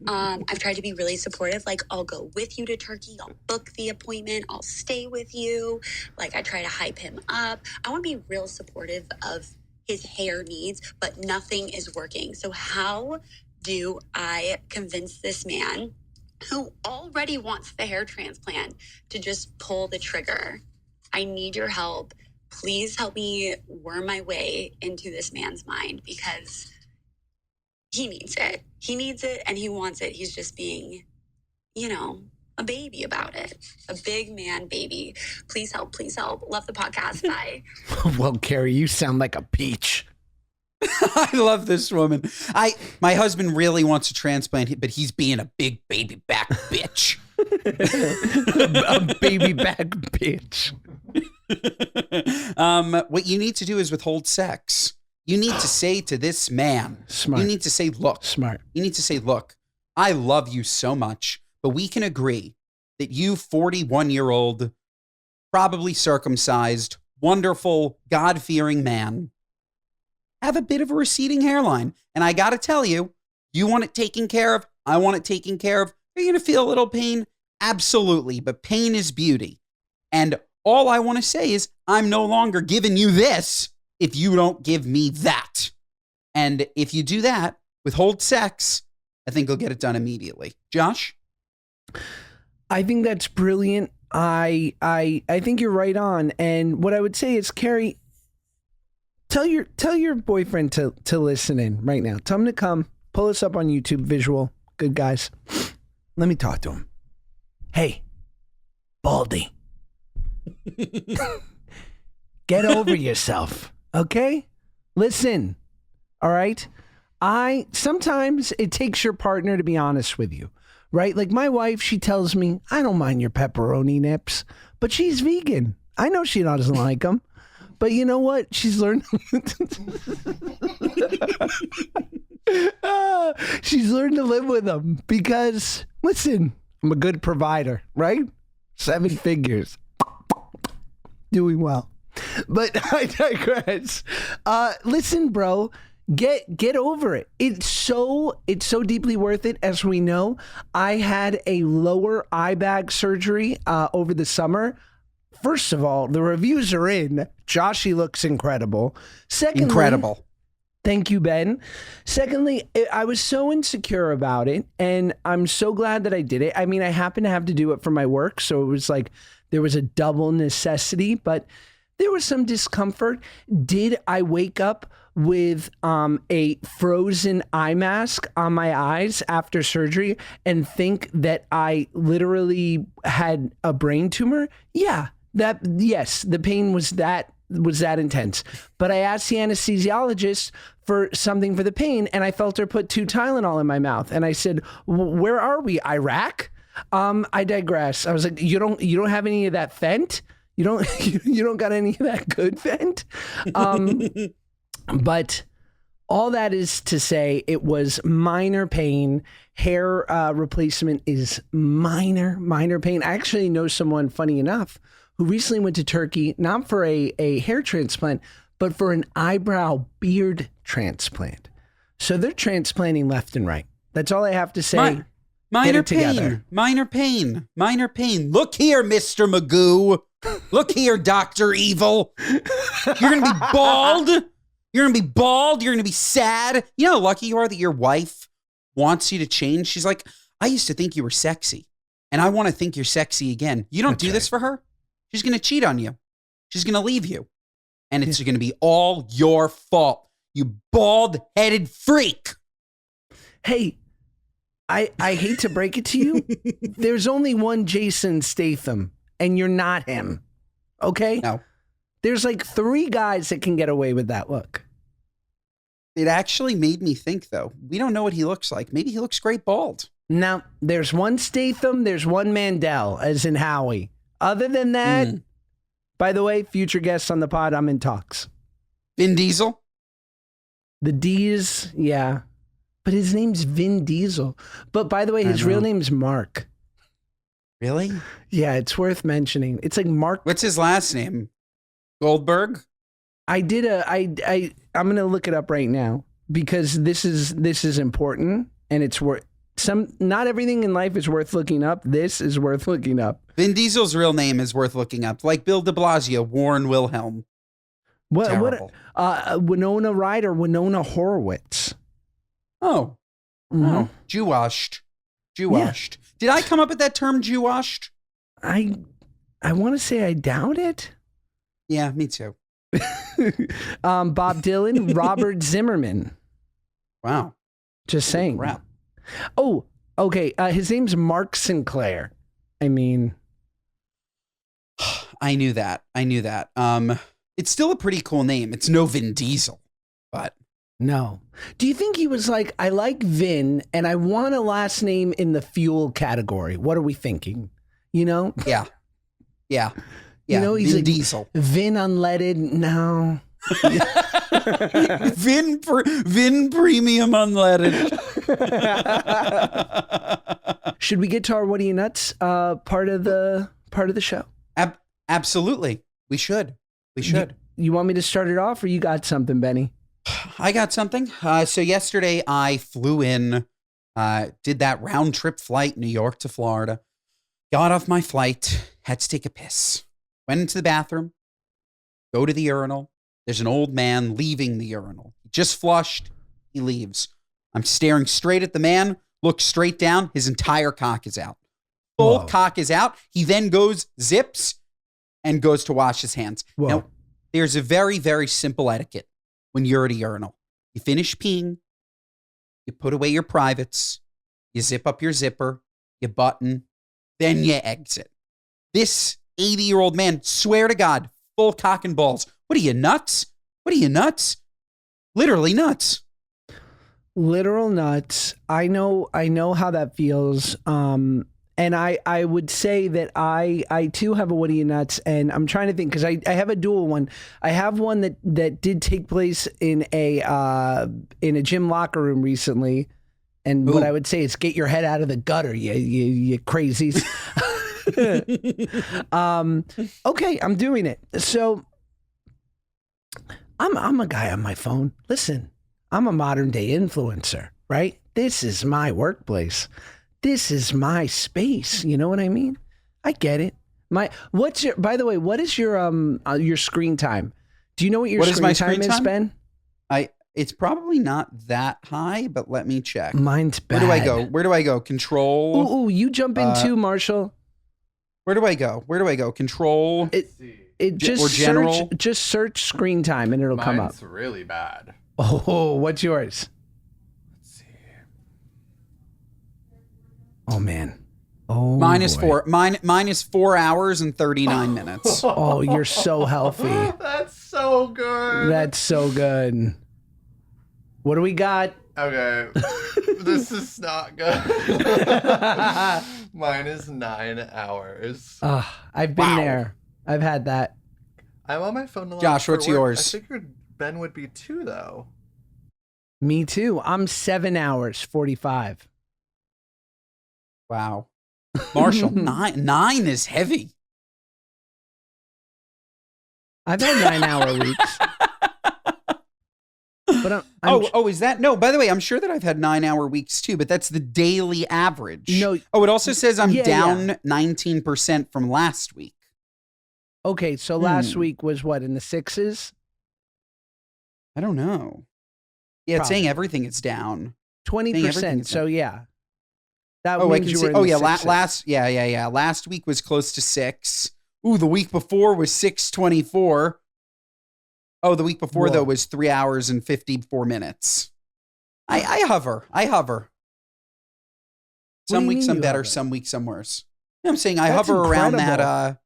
I've tried to be really supportive. Like, I'll go with you to Turkey. I'll book the appointment. I'll stay with you. Like, I try to hype him up. I want to be real supportive of his hair needs, but nothing is working. So how do I convince this man who already wants the hair transplant to just pull the trigger? I need your help. Please help me worm my way into this man's mind because he needs it. He needs it and he wants it. He's just being, a baby about it. A big man baby. Please help. Please help. Love the podcast. Bye. Well, Carrie, you sound like a peach. I love this woman. My husband really wants a transplant, but he's being a big baby back bitch. A baby back bitch. What you need to do is withhold sex. You need to say to this man, Smart. You need to say, look, Smart. You need to say, look, I love you so much, but we can agree that you 41-year-old, probably circumcised, wonderful, God-fearing man have a bit of a receding hairline. And I got to tell you, you want it taken care of. I want it taken care of. Are you going to feel a little pain? Absolutely. But pain is beauty. And all I want to say is I'm no longer giving you this if you don't give me that. And if you do that, withhold sex, I think you'll get it done immediately. Josh? I think that's brilliant. I think you're right on. And what I would say is, Carrie, tell your boyfriend to listen in right now. Tell him to come. Pull us up on YouTube, visual. Good guys. Let me talk to him. Hey, Baldy. Get over yourself, okay? Listen, all right? Sometimes it takes your partner to be honest with you, right? Like my wife, she tells me, I don't mind your pepperoni nips, but she's vegan. I know she doesn't like them. But you know what? She's learned. She's learned to live with them because, listen, I'm a good provider, right? 7 figures. Doing well. But I digress. Listen, bro, get over it. It's so deeply worth it. As we know, I had a lower eye bag surgery over the summer. First of all, the reviews are in. Joshy looks incredible. Secondly, Incredible. Thank you, Ben. Secondly, I was so insecure about it, and I'm so glad that I did it. I mean, I happen to have to do it for my work, so it was like there was a double necessity, but there was some discomfort. Did I wake up with a frozen eye mask on my eyes after surgery and think that I literally had a brain tumor? Yeah. Yes, the pain was that intense. But I asked the anesthesiologist for something for the pain, and I felt her put 2 Tylenol in my mouth. And I said, "Where are we? Iraq?" I digress. I was like, "You don't have any of that Fent? You don't got any of that good Fent?" But all that is to say, it was minor pain. Hair replacement is minor pain. I actually know someone, funny enough, who recently went to Turkey, not for a hair transplant, but for an eyebrow beard transplant. So they're transplanting left and right. That's all I have to say. Minor pain. Look here, Mr. Magoo. Look here, Dr. Evil. You're going to be bald. You're going to be bald. You're going to be sad. You know how lucky you are that your wife wants you to change? She's like, I used to think you were sexy, and I want to think you're sexy again. You don't do this for her? She's going to cheat on you. She's going to leave you. And it's going to be all your fault, you bald-headed freak. Hey, I hate to break it to you. There's only one Jason Statham, and you're not him. Okay? No. There's like 3 guys that can get away with that look. It actually made me think, though. We don't know what he looks like. Maybe he looks great bald. Now, there's one Statham, there's one Mandel, as in Howie. Other than that, by the way, future guests on the pod, I'm in talks. Vin Diesel? The D's, yeah. But his name's Vin Diesel. But by the way, his real name's Mark. Really? Yeah, it's worth mentioning. It's like Mark. What's his last name? Goldberg? I'm going to look it up right now. because this is important, and it's worth not everything in life is worth looking up. This is worth looking up. Vin Diesel's real name is worth looking up. Like Bill de Blasio, Warren Wilhelm. Terrible. Winona Ryder, Winona Horowitz. Oh. Oh. Jew-washed. Jew-washed. Yeah. Did I come up with that term, Jew-washed? I want to say I doubt it. Yeah, me too. Bob Dylan, Robert Zimmerman. Wow. Just saying. Crap. Oh, okay. His name's Mark Sinclair. I mean, I knew that. It's still a pretty cool name. It's no Vin Diesel, but no. Do you think he was like, I like Vin and I want a last name in the fuel category? What are we thinking? You know? Yeah. You know, he's Vin like, Diesel. Vin unleaded. No. Vin premium unleaded. Should we get to our What Are You Nuts part of the show? Absolutely. We should. You want me to start it off, or you got something, Benny? I got something. So yesterday I flew in, did that round trip flight, New York to Florida, got off my flight, had to take a piss, went into the bathroom, go to the urinal. There's an old man leaving the urinal. He just flushed. He leaves. I'm staring straight at the man, look straight down. His entire cock is out. Full cock is out. He then goes, zips, and goes to wash his hands. Whoa. Now, there's a very, very simple etiquette when you're at a urinal. You finish peeing, you put away your privates, you zip up your zipper, you button, then you exit. This 80-year-old man, swear to God, full cock and balls. What are you, nuts? Literally nuts. Literal nuts. I know how that feels. And I would say that I too have a What Are You Nuts, and I'm trying to think because I have a dual one. I have one that did take place in a gym locker room recently, and what I would say is get your head out of the gutter, you crazies. Okay, I'm doing it. So I'm a guy on my phone. Listen, I'm a modern day influencer, right? This is my workplace. This is my space. You know what I mean? I get it. By the way, what is your screen time? Do you know what your screen time is, Ben? It's probably not that high, but let me check. Mine's bad. Where do I go? Control. Ooh, you jump in too, Marshall. Where do I go? Control. Just search screen time and it'll come up. Mine's really bad. Oh, what's yours? Oh man. Oh, mine is 4 hours and 39 minutes. Oh, you're so healthy. That's so good. That's so good. What do we got? Okay. This is not good. Mine is 9 hours. I've been there. I've had that. I'm on my phone a lot. Josh, what's yours? I figured Ben would be 2 though. Me too. I'm 7 hours 45. Wow. Marshall, nine is heavy. I've had 9-hour weeks. But is that? No, by the way, I'm sure that I've had 9-hour weeks too, but that's the daily average. No. Oh, it also says I'm down 19% from last week. Okay, so last week was what, in the 6s? I don't know. Yeah, it's saying everything is down. 20%. So yeah. That I means can you see. were in Oh the yeah, 6s. Last week was close to 6. Ooh, the week before was 6:24. Oh, the week before though was 3 hours and 54 minutes. I hover. Some weeks I'm better, some weeks I'm worse. You know what I'm saying? I hover around that. I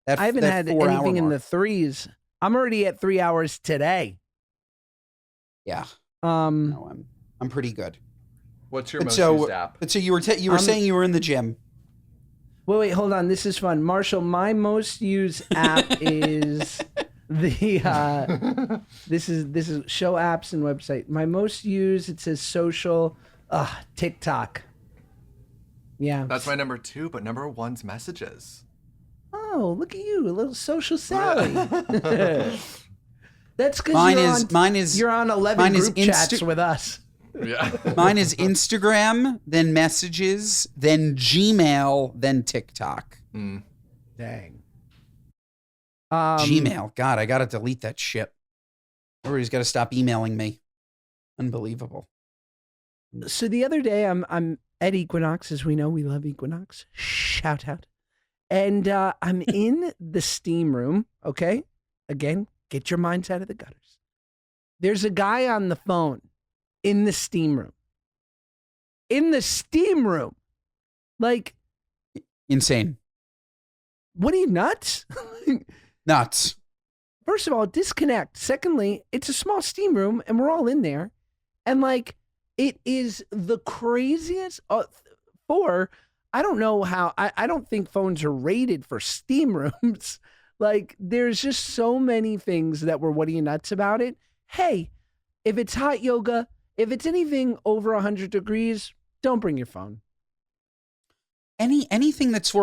haven't had anything in the 3s. I'm already at 3 hours today. Yeah. No, I'm pretty good. What's your most used app? So you were saying you were in the gym. Wait, hold on. This is fun. Marshall, my most used app is the this is show apps and website. My most used, it says social, TikTok. Yeah. That's my number 2, but number 1's messages. Oh, look at you, a little social Sally. That's because mine is you're on 11 group chats with us. Yeah. Mine is Instagram, then messages, then Gmail, then TikTok. Dang. Gmail. God, I got to delete that shit. Everybody's got to stop emailing me. Unbelievable. So the other day, I'm at Equinox, as we know, we love Equinox. Shout out. And I'm in the steam room. Okay. Again, get your minds out of the gutters. There's a guy on the phone in the steam room. In the steam room. Like, insane. What are you, nuts? Nuts. First of all, disconnect. Secondly, it's a small steam room and we're all in there. And like, it is the craziest I don't know how, I don't think phones are rated for steam rooms. Like, there's just so many things that were, what are you, nuts about it? Hey, if it's hot yoga, if it's anything over 100 degrees, don't bring your phone. Anything that's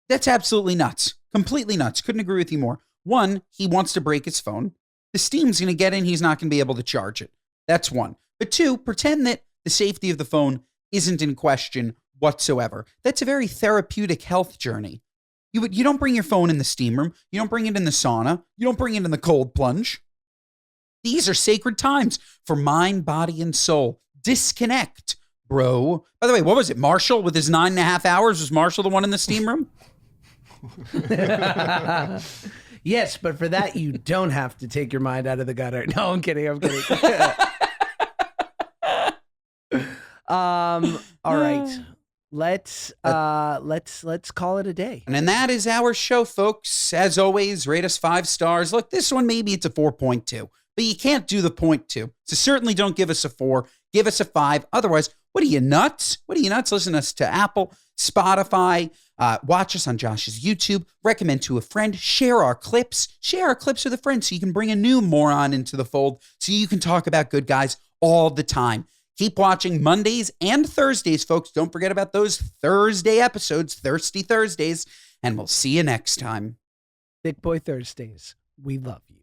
that's absolutely nuts. Completely nuts. Couldn't agree with you more. One, he wants to break his phone. The steam's going to get in. He's not going to be able to charge it. That's one. But two, pretend that the safety of the phone isn't in question whatsoever. That's a very therapeutic health journey. You don't bring your phone in the steam room. You don't bring it in the sauna. You don't bring it in the cold plunge. These are sacred times for mind, body, and soul. Disconnect, bro. By the way, what was it? Marshall with his 9.5 hours? Was Marshall the one in the steam room? Yes, but for that, you don't have to take your mind out of the gutter. No, I'm kidding. All right. Let's call it a day. And that is our show, folks. As always, rate us 5 stars. Look, this one, maybe it's a 4.2, but you can't do the 0.2. So certainly don't give us a 4. Give us a 5. Otherwise, what are you, nuts? What are you, nuts? Listen to us to Apple, Spotify. Watch us on Josh's YouTube. Recommend to a friend. Share our clips. Share our clips with a friend so you can bring a new moron into the fold so you can talk about good guys all the time. Keep watching Mondays and Thursdays, folks. Don't forget about those Thursday episodes, Thirsty Thursdays, and we'll see you next time. Thick Boy Thursdays. We love you.